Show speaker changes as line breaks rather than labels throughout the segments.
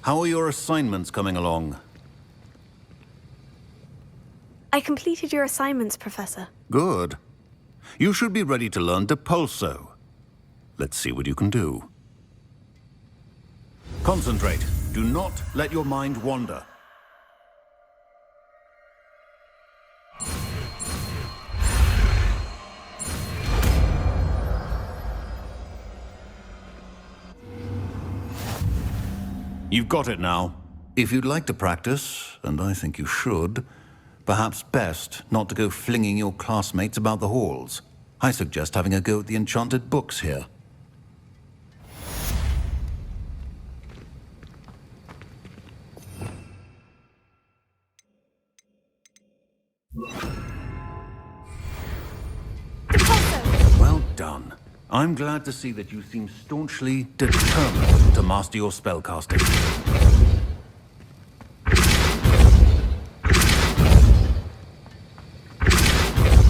How are your assignments coming along?
I completed your assignments, Professor.
Good. You should be ready to learn Depulso. Let's see what you can do. Concentrate. Do not let your mind wander. You've got it now. If you'd like to practice, and I think you should, perhaps best not to go flinging your classmates about the halls. I suggest having a go at the enchanted books here. Well done. I'm glad to see that you seem staunchly determined to master your spellcasting.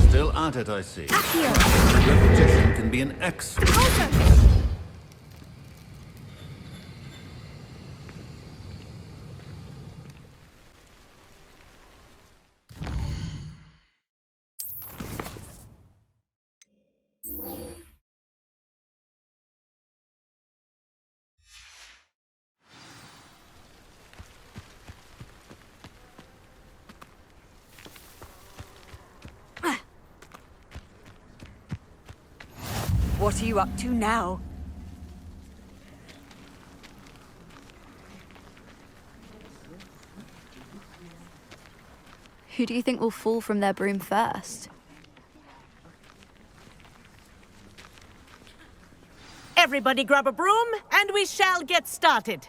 Still at it, I see. Repetition can be an excellent...
What are you up to now?
Who do you think will fall from their broom first?
Everybody grab a broom, and we shall get started.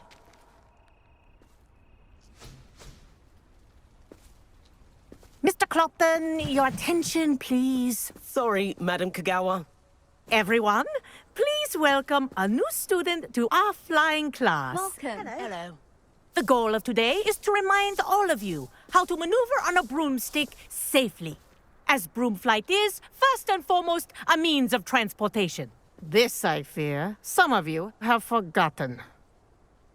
Mr. Clopton, your attention, please.
Sorry, Madam Kagawa.
Everyone, please welcome a new student to our flying class.
Welcome.
Hello.
The goal of today is to remind all of you how to maneuver on a broomstick safely, as broom flight is, first and foremost, a means of transportation. This, I fear, some of you have forgotten.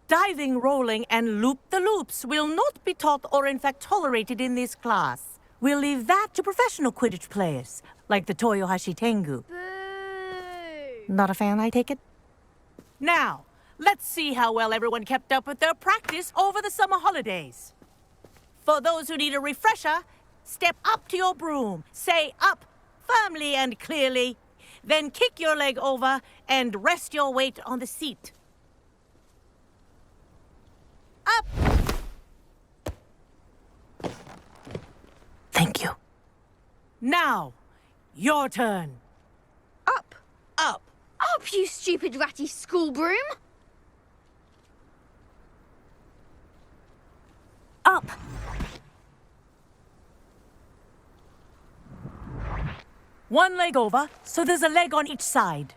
Diving, rolling, and loop-the-loops will not be taught or in fact tolerated in this class. We'll leave that to professional Quidditch players, like the Toyohashi Tengu. Not a fan, I take it? Now, let's see how well everyone kept up with their practice over the summer holidays. For those who need a refresher, step up to your broom, say up firmly and clearly, then kick your leg over and rest your weight on the seat. Up! Thank you. Now, your turn.
Up!
Up.
Up, you stupid ratty school broom!
Up!
One leg over, so there's a leg on each side.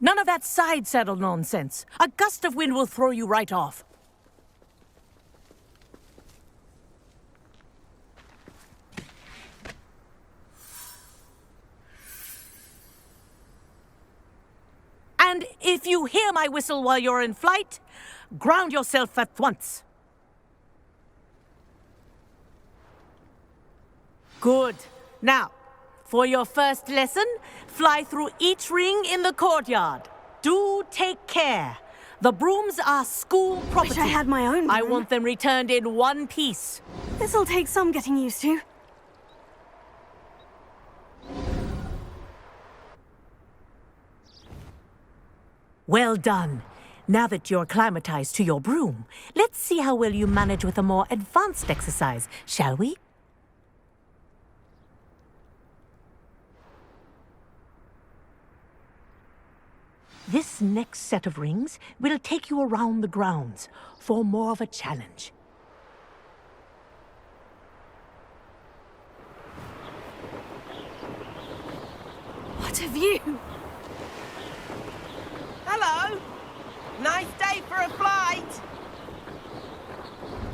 None of that side saddle nonsense. A gust of wind will throw you right off. And if you hear my whistle while you're in flight, ground yourself at once. Good. Now, for your first lesson, fly through each ring in the courtyard. Do take care. The brooms are school property.
Wish I had my own broom.
I want them returned in one piece.
This'll take some getting used to.
Well done. Now that you're acclimatized to your broom, let's see how well you manage with a more advanced exercise, shall we? This next set of rings will take you around the grounds for more of a challenge.
What a view!
Hello. Nice day for a flight.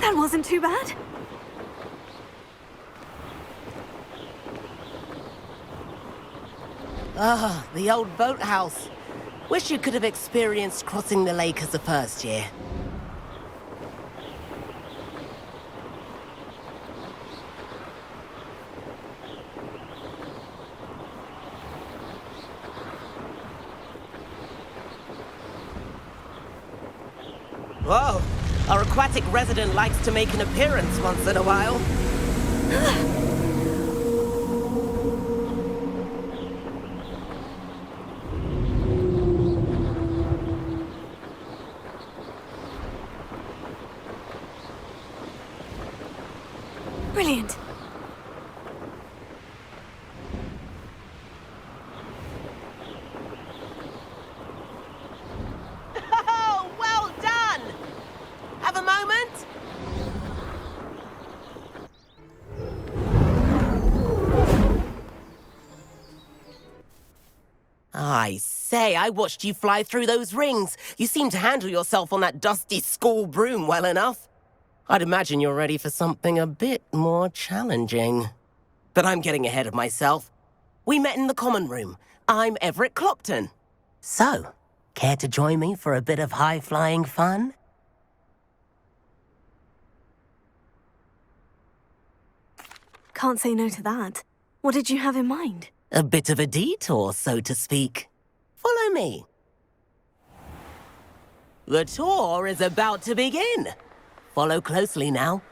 That wasn't too bad.
Ah, the old boathouse. Wish you could have experienced crossing the lake as a first year. Whoa, our aquatic resident likes to make an appearance once in a while.
Brilliant.
Oh, well done! Have a moment? I say, I watched you fly through those rings. You seem to handle yourself on that dusty school broom well enough. I'd imagine you're ready for something a bit more challenging. But I'm getting ahead of myself. We met in the common room. I'm Everett Clopton. So, care to join me for a bit of high-flying fun?
Can't say no to that. What did you have in mind?
A bit of a detour, so to speak. Follow me. The tour is about to begin. Follow closely now.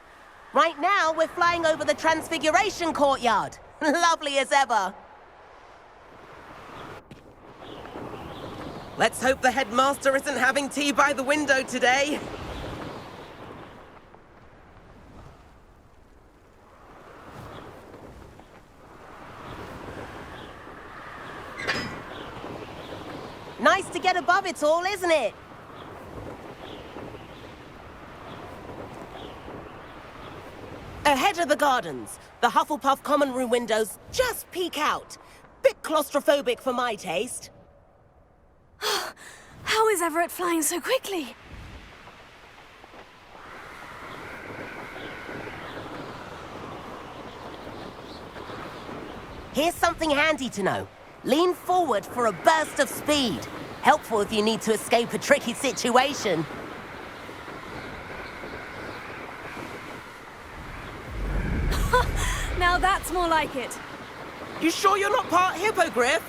Right now, we're flying over the Transfiguration Courtyard. Lovely as ever. Let's hope the headmaster isn't having tea by the window today. Nice to get above it all, isn't it? Ahead of the gardens, the Hufflepuff common room windows just peek out. Bit claustrophobic for my taste.
How is Everett flying so quickly?
Here's something handy to know. Lean forward for a burst of speed. Helpful if you need to escape a tricky situation.
Now that's more like it.
You sure you're not part hippogriff?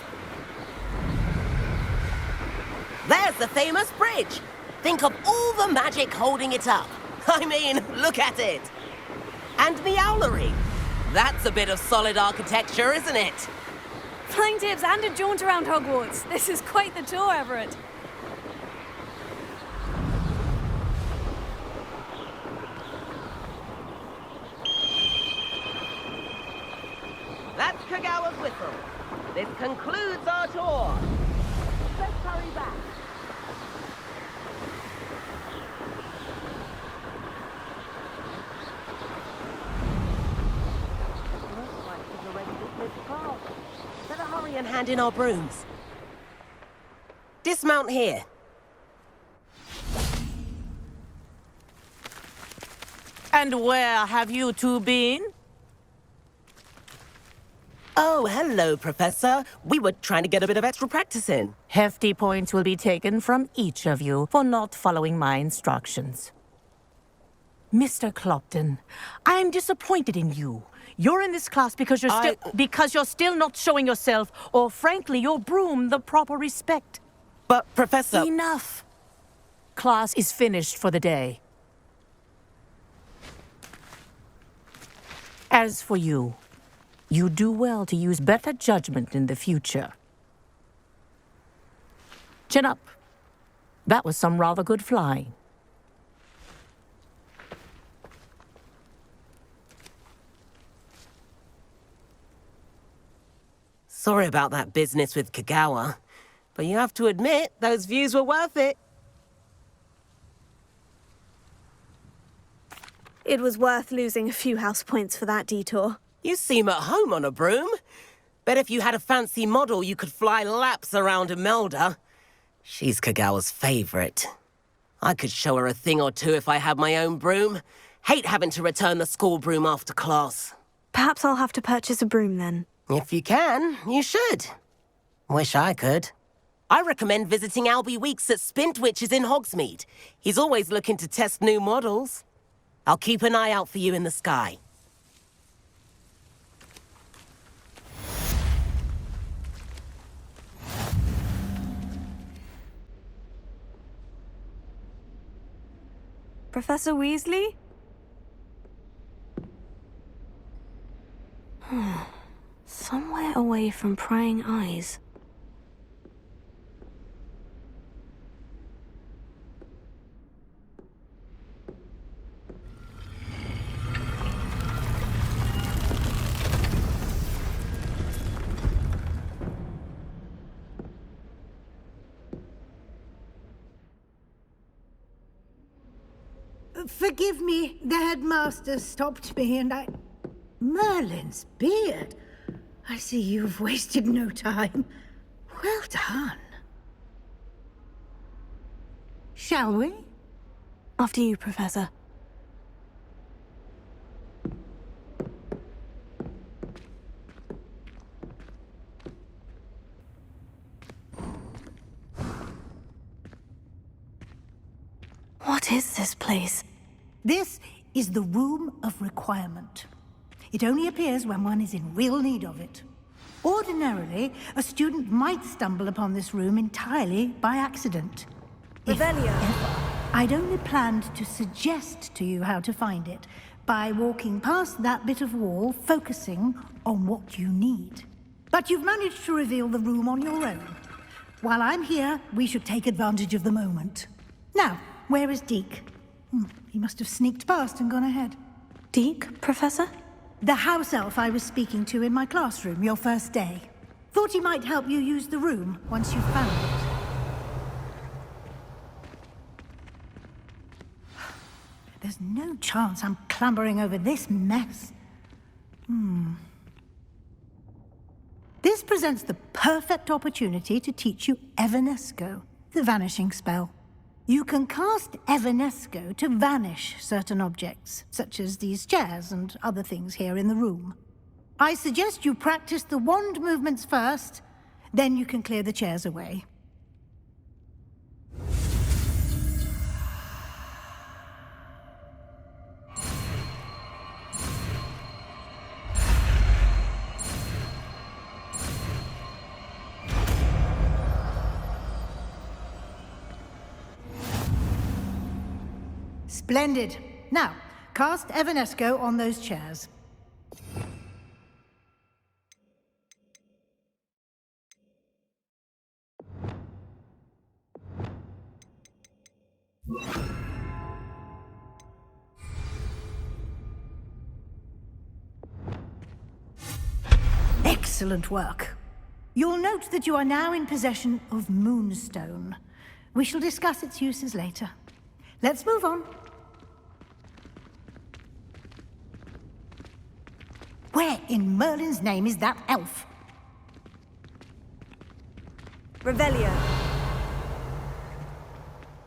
There's the famous bridge. Think of all the magic holding it up. I mean, look at it. And the owlery. That's a bit of solid architecture, isn't it?
Flying tips and a jaunt around Hogwarts. This is quite the tour, Everett.
That's Kagawa's whistle. This concludes our tour. Let's hurry back. Looks like she's already dismissed class. Better hurry and hand in our brooms. Dismount here.
And where have you two been?
Oh, hello, Professor. We were trying to get a bit of extra practice in.
Hefty points will be taken from each of you for not following my instructions. Mr. Clopton, I'm disappointed in you. You're in this class because you're still not showing yourself, or frankly, your broom, the proper respect.
But, Professor...
Enough. Class is finished for the day. As for you, you do well to use better judgment in the future. Chin up. That was some rather good flying.
Sorry about that business with Kagawa, but you have to admit, those views were worth it.
It was worth losing a few house points for that detour.
You seem at home on a broom. Bet if you had a fancy model, you could fly laps around Imelda. She's Kagawa's favorite. I could show her a thing or two if I had my own broom. Hate having to return the school broom after class.
Perhaps I'll have to purchase a broom then.
If you can, you should. Wish I could. I recommend visiting Albie Weeks at Spintwitches in Hogsmeade. He's always looking to test new models. I'll keep an eye out for you in the sky.
Professor Weasley? Somewhere away from prying eyes.
Forgive me, the headmaster stopped me and I... Merlin's beard. I see you've wasted no time. Well done. Shall we?
After you, Professor. What is this place?
This is the Room of Requirement. It only appears when one is in real need of it. Ordinarily, a student might stumble upon this room entirely by accident.
Revelio.
I'd only planned to suggest to you how to find it by walking past that bit of wall, focusing on what you need. But you've managed to reveal the room on your own. While I'm here, we should take advantage of the moment. Now, where is Deke? He must have sneaked past and gone ahead.
Deke, Professor?
The house elf I was speaking to in my classroom your first day. Thought he might help you use the room once you've found it. There's no chance I'm clambering over this mess. This presents the perfect opportunity to teach you Evanesco, the vanishing spell. You can cast Evanesco to vanish certain objects, such as these chairs and other things here in the room. I suggest you practice the wand movements first, then you can clear the chairs away. Splendid. Now, cast Evanesco on those chairs. Excellent work. You'll note that you are now in possession of Moonstone. We shall discuss its uses later. Let's move on. Where in Merlin's name is that elf?
Revelio.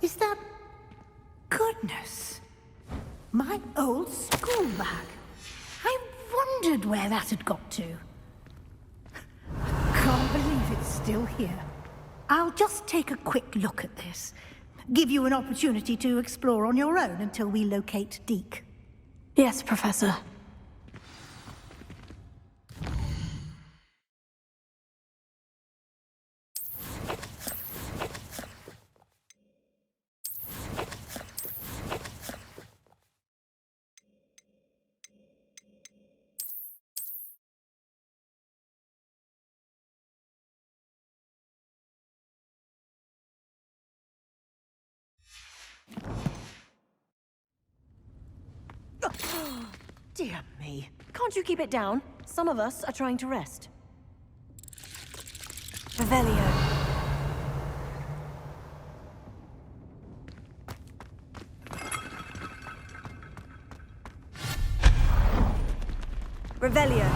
Is that... Goodness. My old school bag. I wondered where that had got to. Can't believe it's still here. I'll just take a quick look at this. Give you an opportunity to explore on your own until we locate Deke.
Yes, Professor.
Dear me. Can't you keep it down? Some of us are trying to rest.
Revelio. Revelio.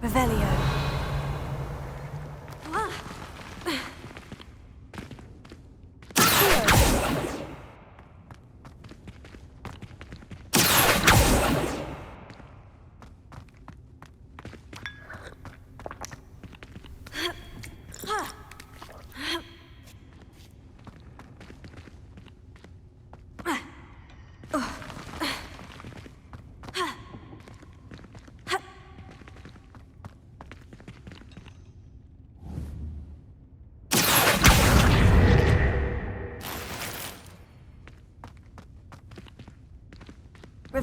Revelio.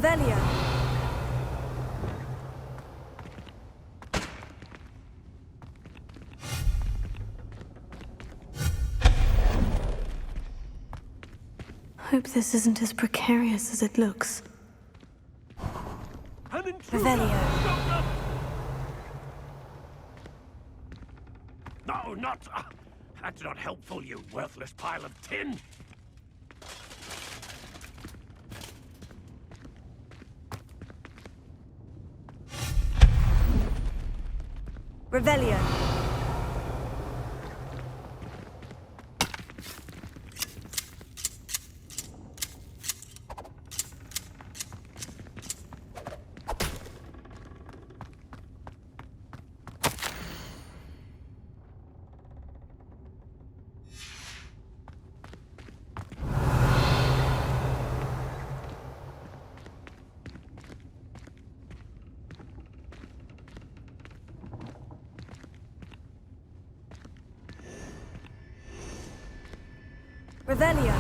Revelio.
Hope this isn't as precarious as it looks.
Revelio.
No, not... that's not helpful, you worthless pile of tin.
Revelio. Revelio.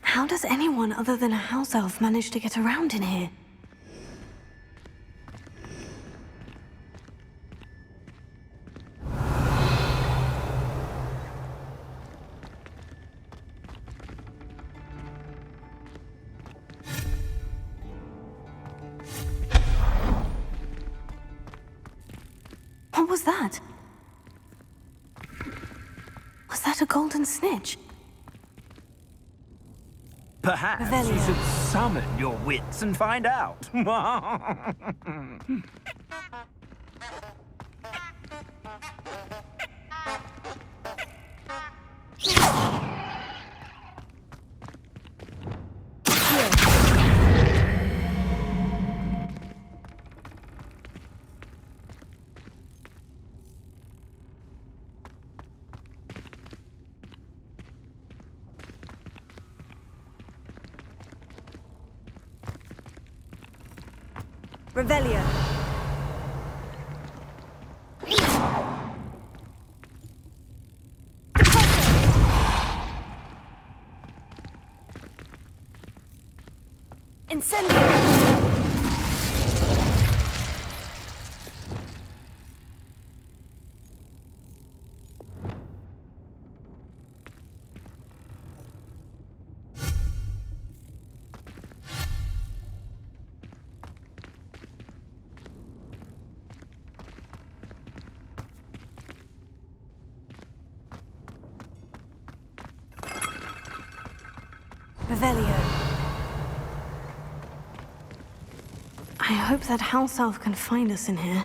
How does anyone other than a house elf manage to get around in here? What was that? Was that a golden snitch?
Perhaps you should summon your wits and find out.
Revelio. Incendio. Revelio.
I hope that house elf can find us in here.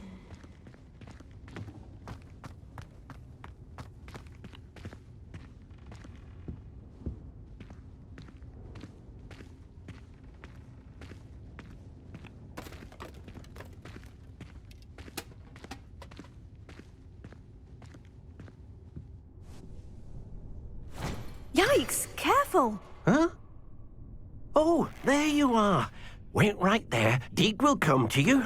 Yikes! Careful!
Huh? Oh, there you are. Wait right there. Deek will come to you.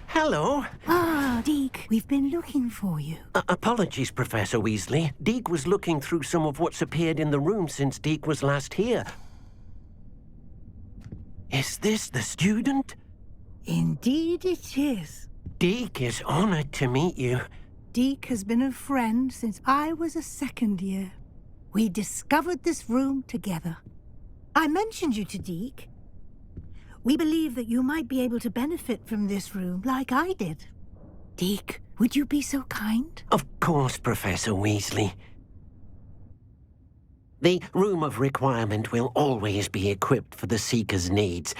Hello.
Ah, Deke, we've been looking for you.
Apologies, Professor Weasley. Deek was looking through some of what's appeared in the room since Deek was last here. Is this the student?
Indeed it is.
Deek is honored to meet you.
Deke has been a friend since I was a second year. We discovered this room together. I mentioned you to Deke. We believe that you might be able to benefit from this room like I did. Deke, would you be so kind?
Of course, Professor Weasley. The Room of Requirement will always be equipped for the Seeker's needs.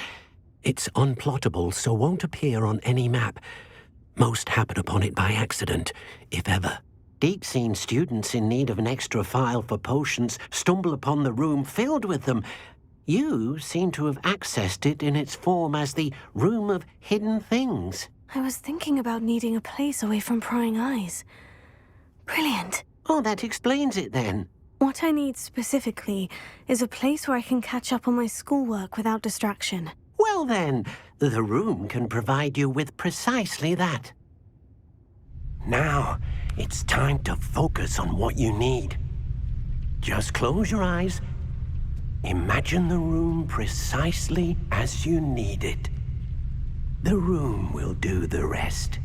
It's unplottable, so won't appear on any map. Most happen upon it by accident, if ever. Deke's seen students in need of an extra file for potions stumble upon the room filled with them. You seem to have accessed it in its form as the Room of Hidden Things.
I was thinking about needing a place away from prying eyes. Brilliant.
Oh, that explains it then.
What I need specifically is a place where I can catch up on my schoolwork without distraction.
Well then, the room can provide you with precisely that. Now, It's time to focus on what you need. Just close your eyes. Imagine the room precisely as you need it. The room will do the rest.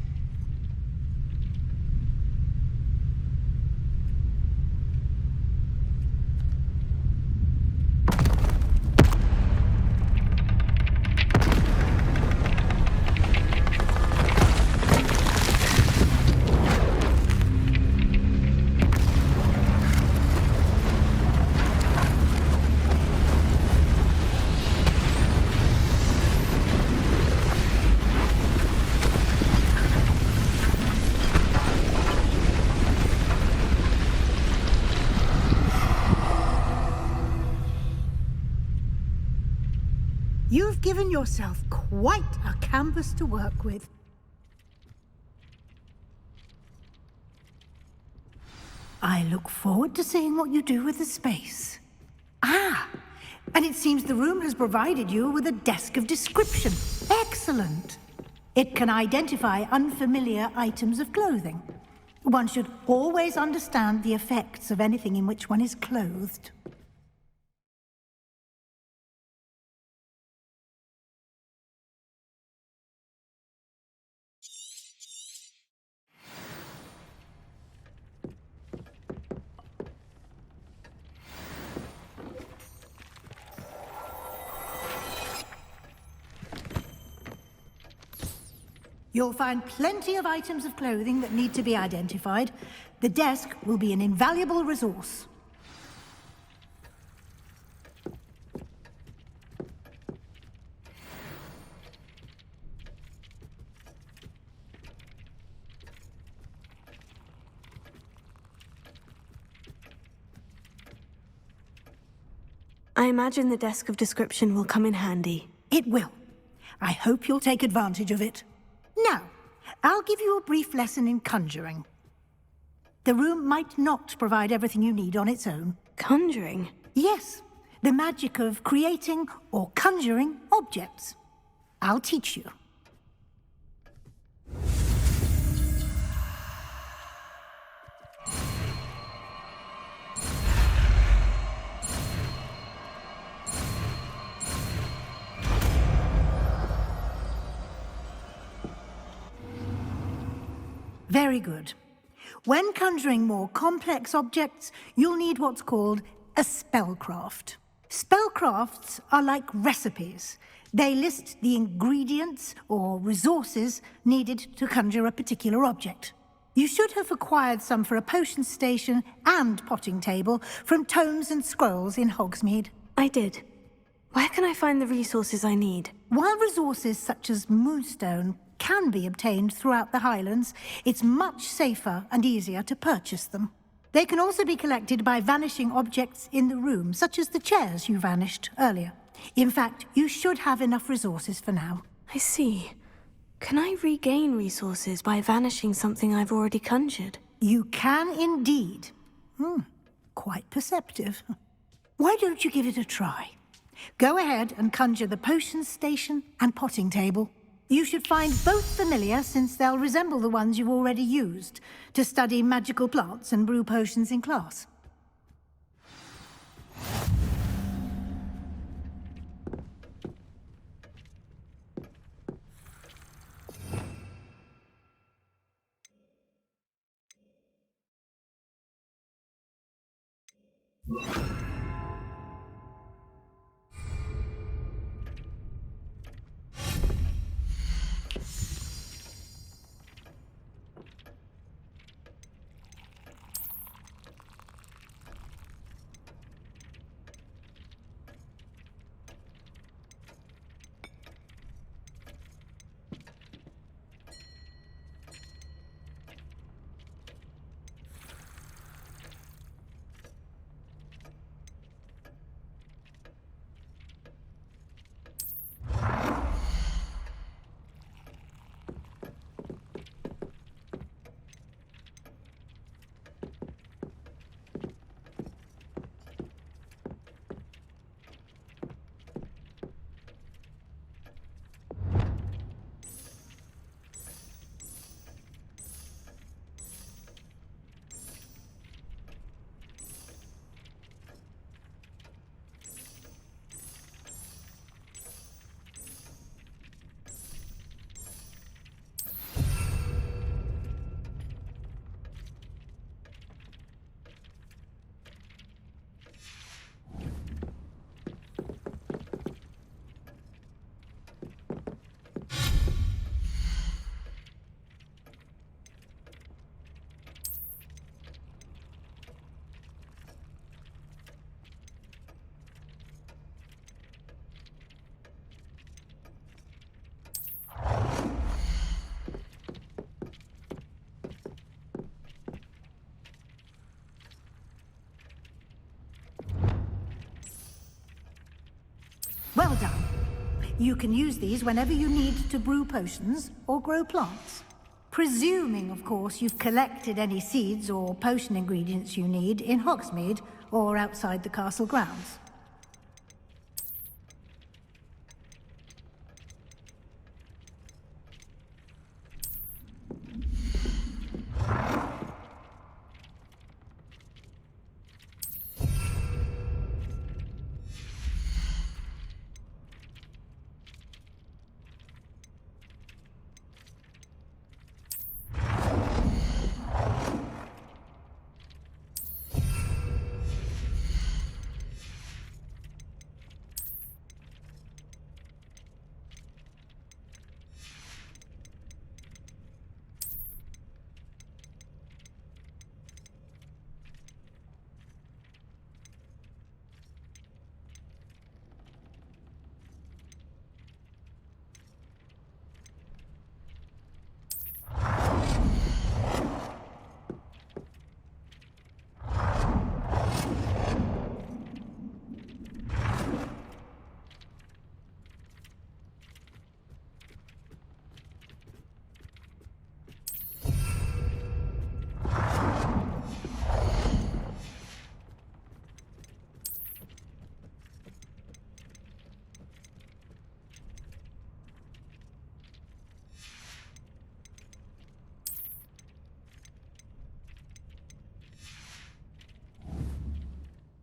You've given yourself quite a canvas to work with. I look forward to seeing what you do with the space. Ah, and it seems the room has provided you with a desk of description. Excellent. It can identify unfamiliar items of clothing. One should always understand the effects of anything in which one is clothed. You'll find plenty of items of clothing that need to be identified. The desk will be an invaluable resource.
I imagine the desk of description will come in handy.
It will. I hope you'll take advantage of it. Now, I'll give you a brief lesson in conjuring. The room might not provide everything you need on its own.
Conjuring?
Yes, the magic of creating or conjuring objects. I'll teach you. Very good. When conjuring more complex objects, you'll need what's called a spellcraft. Spellcrafts are like recipes. They list the ingredients or resources needed to conjure a particular object. You should have acquired some for a potion station and potting table from tomes and scrolls in Hogsmeade.
I did. Where can I find the resources I need?
While resources such as moonstone can be obtained throughout the Highlands, it's much safer and easier to purchase them. They can also be collected by vanishing objects in the room, such as the chairs you vanished earlier. In fact, you should have enough resources for now.
I see. Can I regain resources by vanishing something I've already conjured?
You can indeed. Quite perceptive. Why don't you give it a try? Go ahead and conjure the potion station and potting table. You should find both familiar, since they'll resemble the ones you've already used to study magical plants and brew potions in class. Well done. You can use these whenever you need to brew potions or grow plants. Presuming, of course, you've collected any seeds or potion ingredients you need in Hogsmeade or outside the castle grounds.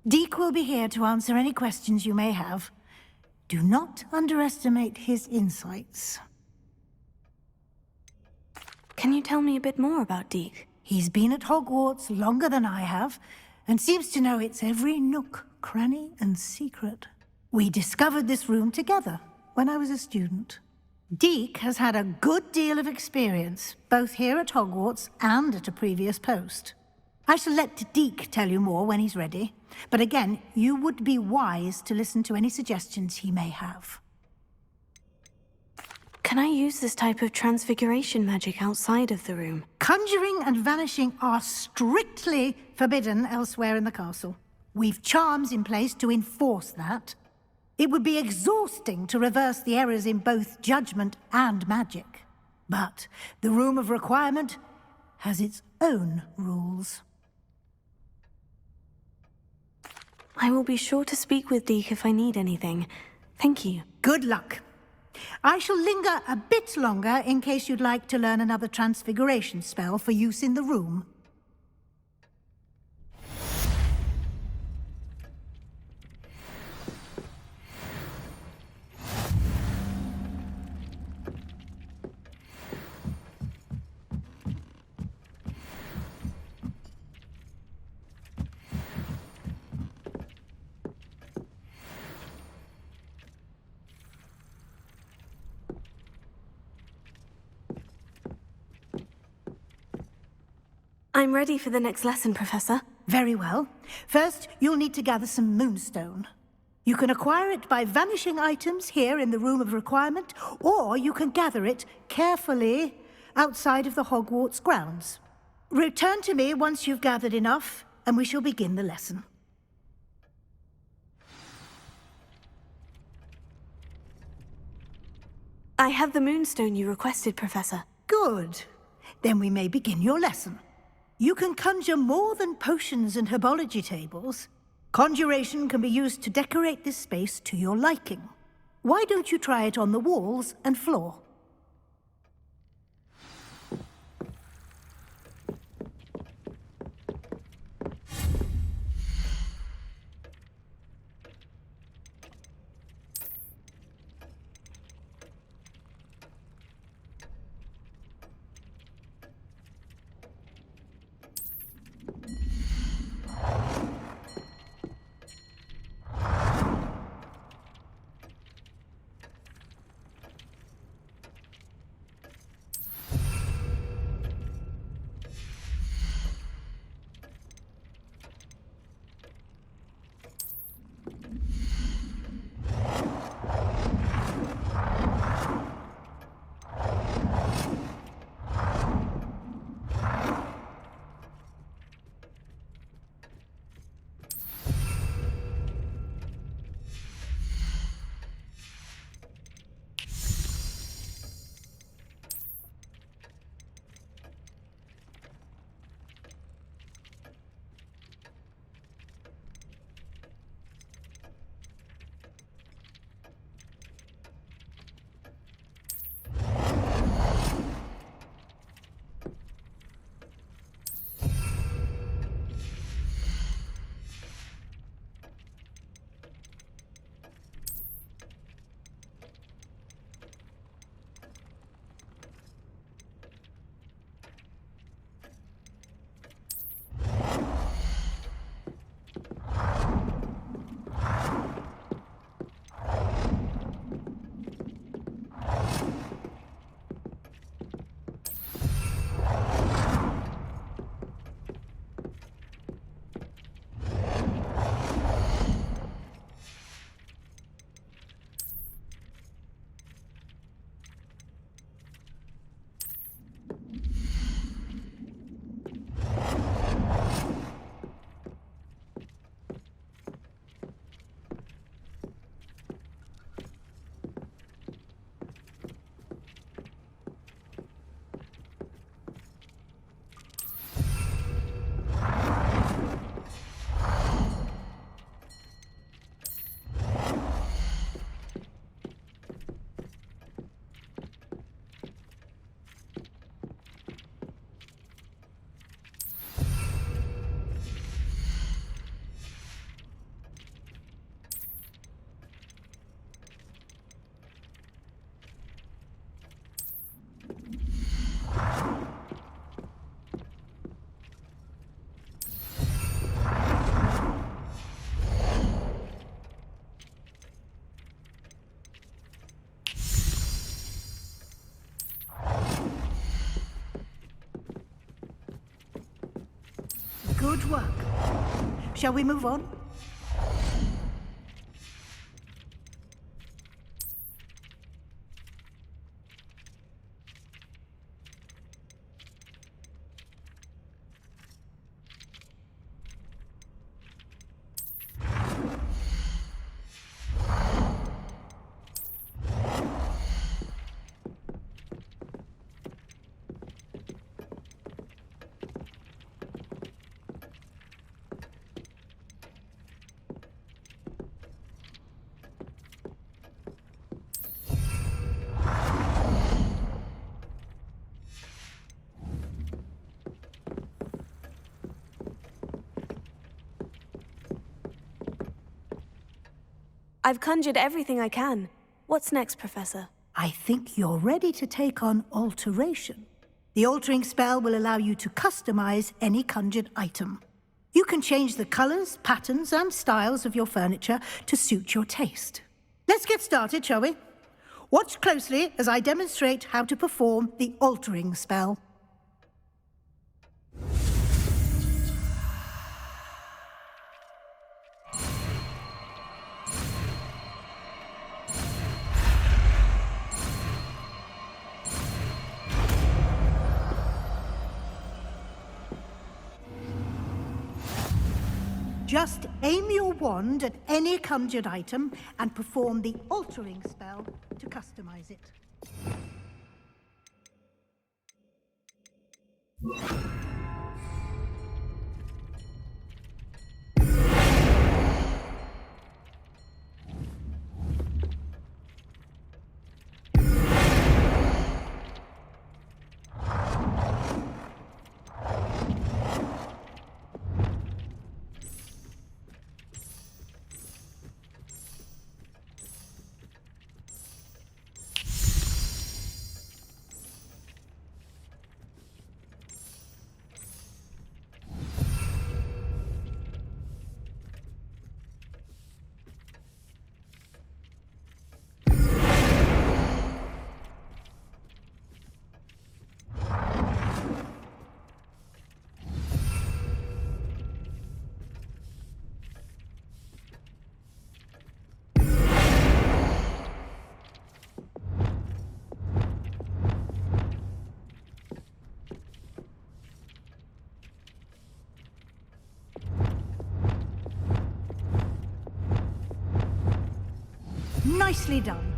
Deek will be here to answer any questions you may have. Do not underestimate his insights.
Can you tell me a bit more about Deek?
He's been at Hogwarts longer than I have, and seems to know its every nook, cranny, and secret. We discovered this room together when I was a student. Deek has had a good deal of experience, both here at Hogwarts and at a previous post. I shall let Deek tell you more when he's ready, but again, you would be wise to listen to any suggestions he may have.
Can I use this type of transfiguration magic outside of the room?
Conjuring and vanishing are strictly forbidden elsewhere in the castle. We've charms in place to enforce that. It would be exhausting to reverse the errors in both judgment and magic. But the Room of Requirement has its own rules.
I will be sure to speak with Deek if I need anything. Thank you.
Good luck. I shall linger a bit longer in case you'd like to learn another transfiguration spell for use in the room.
I'm ready for the next lesson, Professor.
Very well. First, you'll need to gather some moonstone. You can acquire it by vanishing items here in the Room of Requirement, or you can gather it carefully outside of the Hogwarts grounds. Return to me once you've gathered enough, and we shall begin the lesson.
I have the moonstone you requested, Professor.
Good. Then we may begin your lesson. You can conjure more than potions and herbology tables. Conjuration can be used to decorate this space to your liking. Why don't you try it on the walls and floor? Good work. Shall we move on?
I've conjured everything I can. What's next, Professor?
I think you're ready to take on alteration. The altering spell will allow you to customize any conjured item. You can change the colors, patterns, and styles of your furniture to suit your taste. Let's get started, shall we? Watch closely as I demonstrate how to perform the altering spell. Just aim your wand at any conjured item and perform the altering spell to customize it. Nicely done.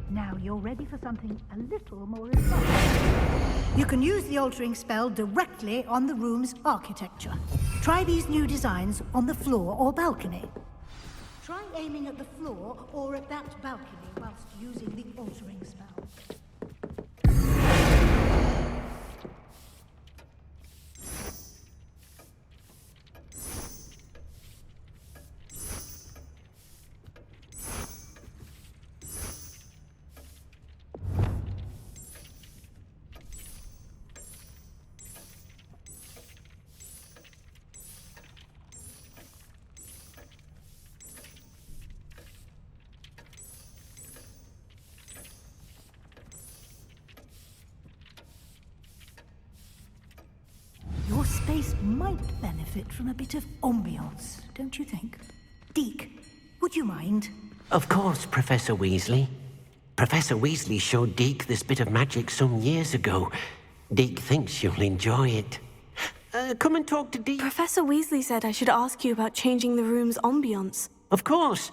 Now you're ready for something a little more advanced. You can use the altering spell directly on the room's architecture. Try these new designs on the floor or balcony. Try aiming at the floor or at that balcony whilst using the altering spell. Your space might benefit from a bit of ambiance, don't you think? Deke, would you mind?
Of course, Professor Weasley. Professor Weasley showed Deke this bit of magic some years ago. Deke thinks you'll enjoy it. Come and talk to Deke.
Professor Weasley said I should ask you about changing the room's ambiance.
Of course.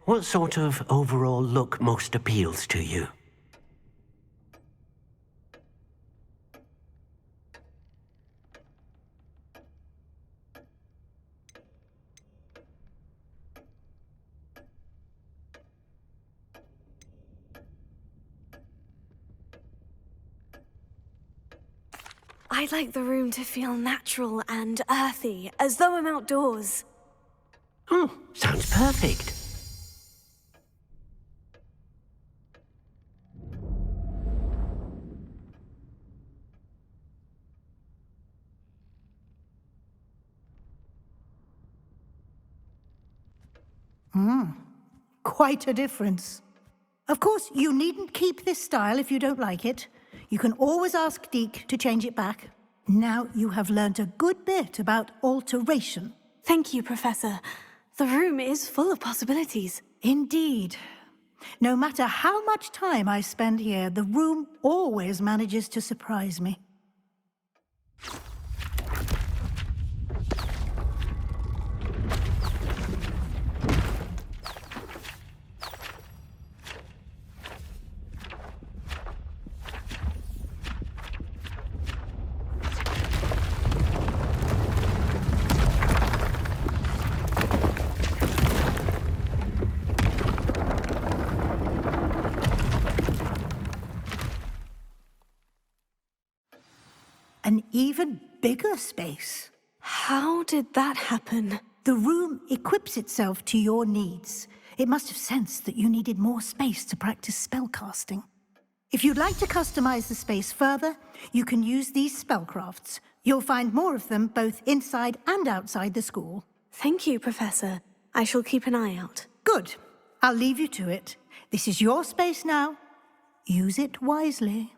What sort of overall look most appeals to you?
I'd like the room to feel natural and earthy, as though I'm outdoors.
Oh, sounds perfect.
Quite a difference. Of course, you needn't keep this style if you don't like it. You can always ask Deke to change it back. Now you have learned a good bit about alteration.
Thank you, Professor. The room is full of possibilities.
Indeed. No matter how much time I spend here, the room always manages to surprise me. An even bigger space.
How did that happen?
The room equips itself to your needs. It must have sensed that you needed more space to practice spellcasting. If you'd like to customize the space further, you can use these spellcrafts. You'll find more of them both inside and outside the school.
Thank you, Professor. I shall keep an eye out.
Good. I'll leave you to it. This is your space now. Use it wisely.